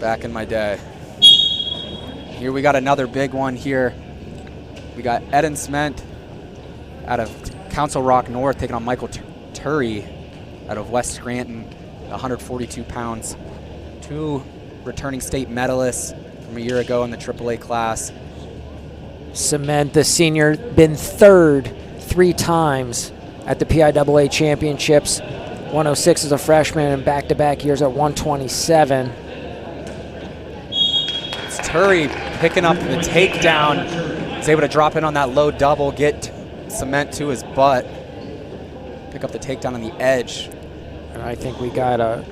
Back in my day. Here we got another big one here. We got Eren Sement out of Council Rock North taking on Michael Turi out of West Scranton, 142 pounds. Two returning state medalists from a year ago in the AAA class. Sement, the senior, been third 3 times at the PIAA championships. 106 as a freshman and back-to-back years at 127. It's Turi picking up the takedown. He's able to drop in on that low double, get Sement to his butt, pick up the takedown on the edge. And I think we got a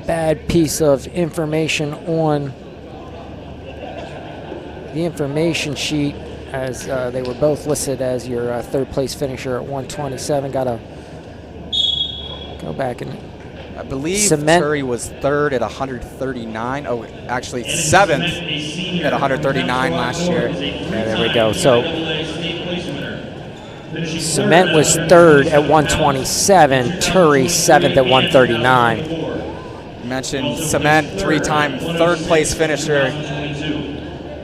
bad piece of information on the information sheet, as they were both listed as your third place finisher at 127. Got to go back and I believe Sement. Turi was third at 139. Oh, actually 7th at 139 last year. Yeah, there we go. So Sement was third at 127. Turi 7th at 139. You mentioned Sement, 3-time third place finisher.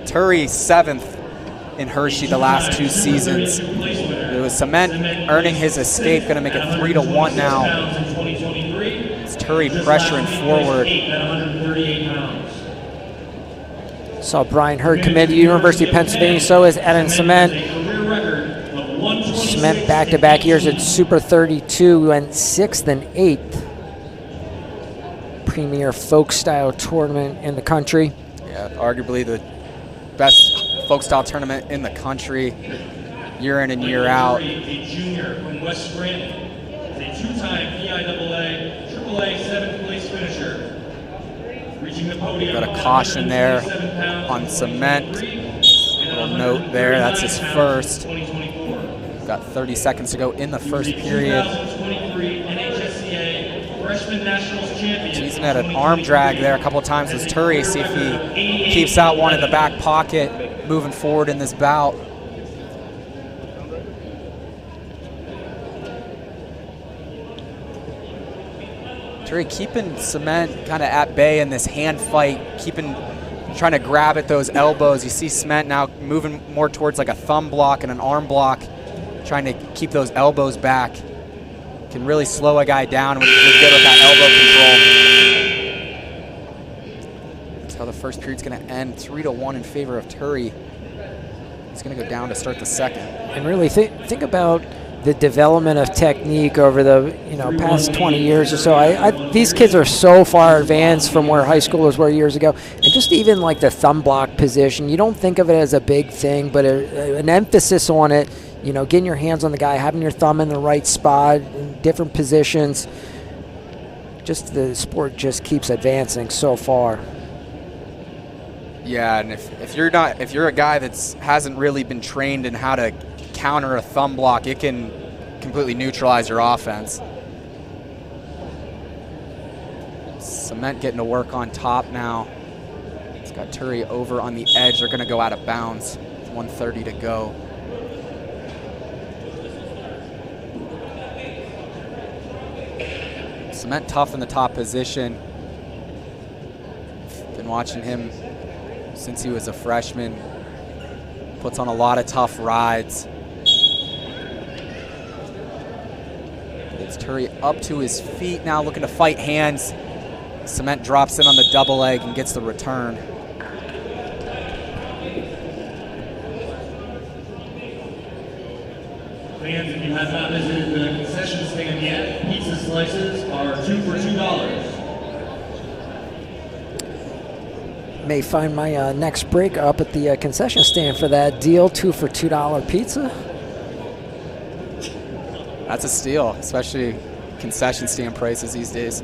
Turi 7th in Hershey the last 2 seasons. It was Sement earning his escape, going to make it 3-1 now. It's Turi pressuring forward. Saw Brian Hurd committed to University of Pennsylvania, so is Eren Sement. Sement back-to-back years at Super 32 and 6th and 8th. Premier folk style tournament in the country. Yeah, arguably the best folk style tournament in the country, year in and year out. A junior from West Scranton, is a 2-time PIAA AAA 7th place finisher. Reaching the podium. Got a caution there on Sement. Little note there, that's his first. Got 30 seconds to go in the first period. Teasing at an arm drag there a couple of times with Turi. See if he keeps that one in the back pocket moving forward in this bout. Turi keeping Sement kind of at bay in this hand fight, trying to grab at those elbows. You see Sement now moving more towards like a thumb block and an arm block, trying to keep those elbows back. Can really slow a guy down when he's good with that elbow control. That's how the first period's going to end, 3-1 in favor of Turi. He's going to go down to start the second. And really think about the development of technique over the past 20 years or so. These kids are so far advanced from where high schoolers were years ago. And just even like the thumb block position, you don't think of it as a big thing, but an emphasis on it, getting your hands on the guy, having your thumb in the right spot, in different positions. Just the sport just keeps advancing so far. Yeah, and if you're a guy that hasn't really been trained in how to counter a thumb block, it can completely neutralize your offense. Sement getting to work on top now. It's got Turi over on the edge. They're going to go out of bounds. 1:30 to go. Sement tough in the top position. Been watching him since he was a freshman. Puts on a lot of tough rides. Gets Turi up to his feet now, looking to fight hands. Sement drops in on the double leg and gets the return. Fans, if you have not visited the concession stand yet, pizza slices are 2 for $2. May find my next break up at the concession stand for that deal, 2 for $2 pizza. That's a steal, especially concession stand prices these days.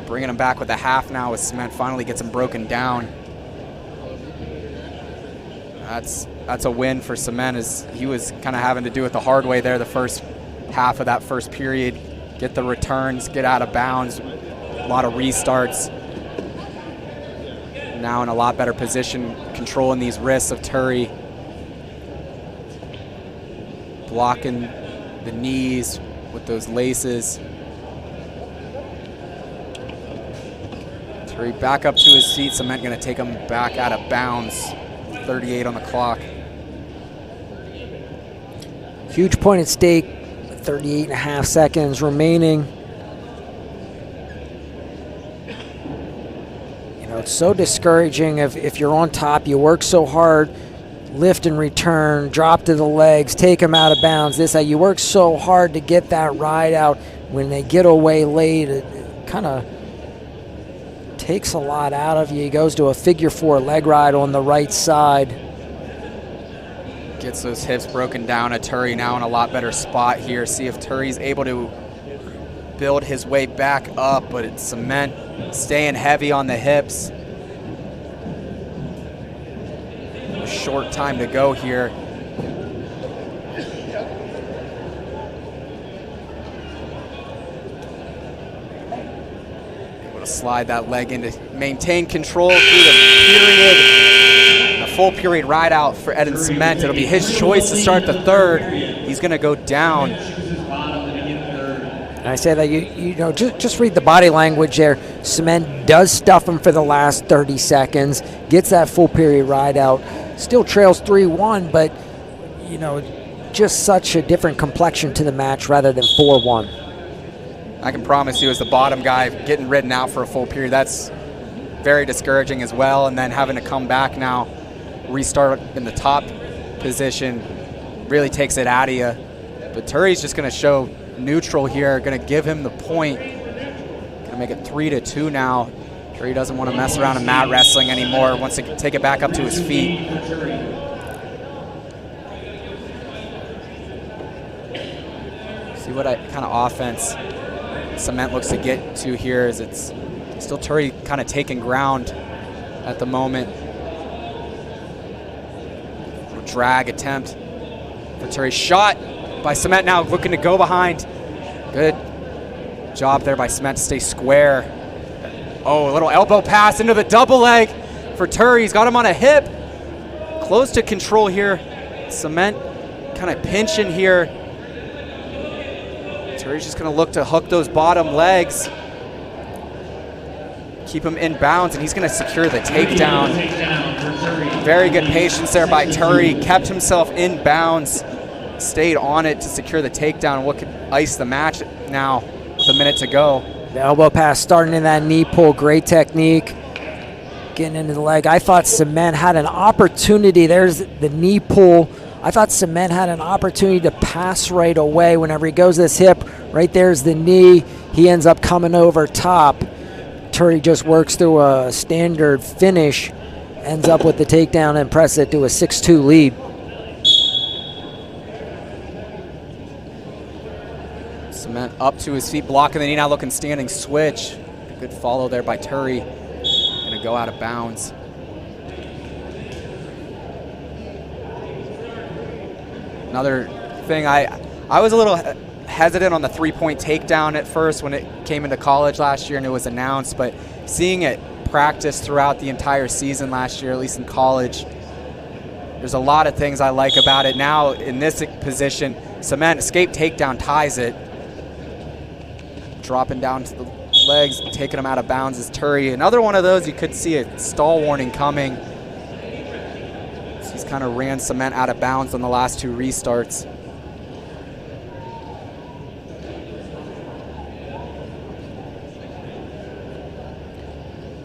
Bringing him back with a half now as Sement finally gets him broken down. That's a win for Sement, as he was kind of having to do it the hard way there the first half of that first period. Get the returns, get out of bounds, a lot of restarts. Now in a lot better position, controlling these wrists of Turi. Blocking the knees with those laces. Turi back up to his feet. Sement going to take him back out of bounds. 38 on the clock. Huge point at stake. 38.5 seconds remaining. You know, it's so discouraging if you're on top, you work so hard, lift and return, drop to the legs, take them out of bounds. You work so hard to get that ride out. When they get away late, it kind of takes a lot out of you. He goes to a figure 4 leg ride on the right side. Gets those hips broken down. Turi now in a lot better spot here. See if Turi's able to build his way back up, but it's Sement staying heavy on the hips. A short time to go here. Able to slide that leg in to maintain control through the period. A full period ride out for Eren Sement. It'll be his choice to start the third. He's going to go down. And I say that you know just read the body language there. Sement does stuff him for the last 30 seconds, gets that full period ride out, still trails 3-1, but you know, just such a different complexion to the match rather than 4-1. I can promise you, as the bottom guy getting ridden out for a full period, that's very discouraging as well. And then having to come back now, restart in the top position, really takes it out of you. But Turi's just going to show neutral here, going to give him the point. Going to make it 3-2 now. Turi doesn't want to mess around in mat wrestling anymore, wants to take it back up to his feet. See what kind of offense Sement looks to get to here, as it's still Turi kind of taking ground at the moment. Drag attempt for Turi. Shot by Sement now, looking to go behind. Good job there by Sement to stay square. Oh, a little elbow pass into the double leg for Turi. He's got him on a hip. Close to control here. Sement kind of pinching here. Turi's just going to look to hook those bottom legs. Keep him in bounds, and he's going to secure the takedown. Very good patience there by Turi. Kept himself in bounds, stayed on it to secure the takedown. What could ice the match now with a minute to go? The elbow pass starting in that knee pull, great technique. Getting into the leg. I thought Sement had an opportunity. There's the knee pull. I thought Sement had an opportunity to pass right away. Whenever he goes this hip, right there's the knee. He ends up coming over top. Turi just works through a standard finish, ends up with the takedown and press it to a 6-2 lead. Sement up to his feet, blocking the knee, now looking standing switch. Good follow there by Turi. Gonna go out of bounds. Another thing, I was a little hesitant on the 3-point takedown at first when it came into college last year and it was announced, but seeing it practiced throughout the entire season last year, at least in college, there's a lot of things I like about it. Now in this position, Sement escape takedown ties it. Dropping down to the legs, taking him out of bounds is Turi. Another one of those, you could see a stall warning coming. So he's kind of ran Sement out of bounds on the last 2 restarts.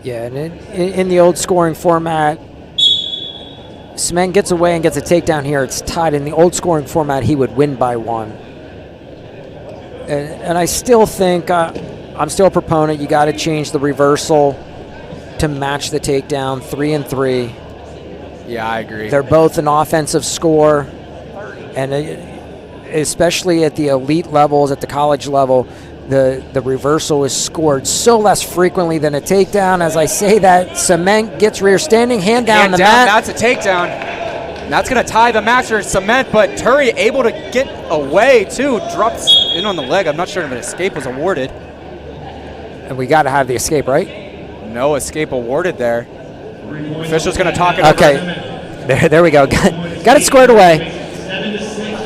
Yeah, and in the old scoring format, Sement gets away and gets a takedown here. It's tied. In the old scoring format, he would win by 1. And I still think, I'm still a proponent, you got to change the reversal to match the takedown, 3-3. Yeah, I agree. They're both an offensive score, and especially at the elite levels, at the college level, the reversal is scored so less frequently than a takedown. As I say that, Sement gets rear standing, hand down the mat. That's a takedown. And that's going to tie the match for Sement, but Turi able to get away too. Drops in on the leg. I'm not sure if an escape was awarded. And we got to have the escape, right? No escape awarded there. Official's going to talk it over. There we go. Got it squared away.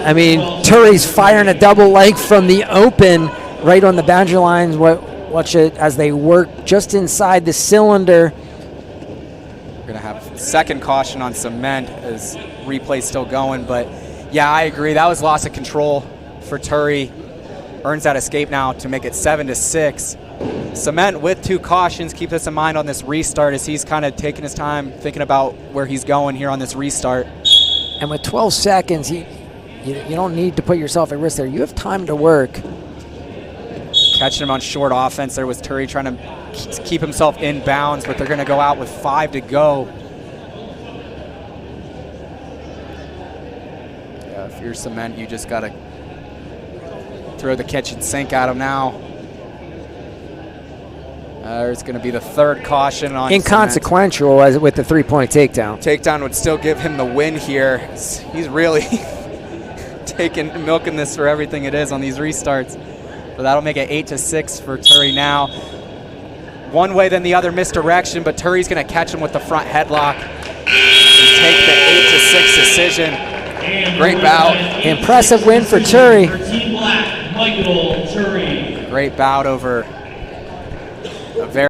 I mean, Turi's firing a double leg from the open right on the boundary lines. What Watch it as they work just inside the cylinder. We're gonna have second caution on Sement as replay still going, but yeah, I agree. That was loss of control for Turi. Earns that escape now to make it 7-6. Sement with 2 cautions. Keep this in mind on this restart as he's kind of taking his time thinking about where he's going here on this restart. And with 12 seconds, you don't need to put yourself at risk there. You have time to work. Catching him on short offense there was Turi trying to keep himself in bounds, but they're going to go out with 5 to go. Yeah, if you're Sement, you just got to throw the kitchen sink at him now. There's going to be the 3rd caution on inconsequential as with the 3-point takedown. Takedown would still give him the win here. He's really milking this for everything it is on these restarts. So that'll make it 8-6 for Turi now. One way then the other misdirection, but Turi's going to catch him with the front headlock and take the 8-6 decision. Great bout. Impressive win for Turi. Team Black, Michael Turi. Great bout over a very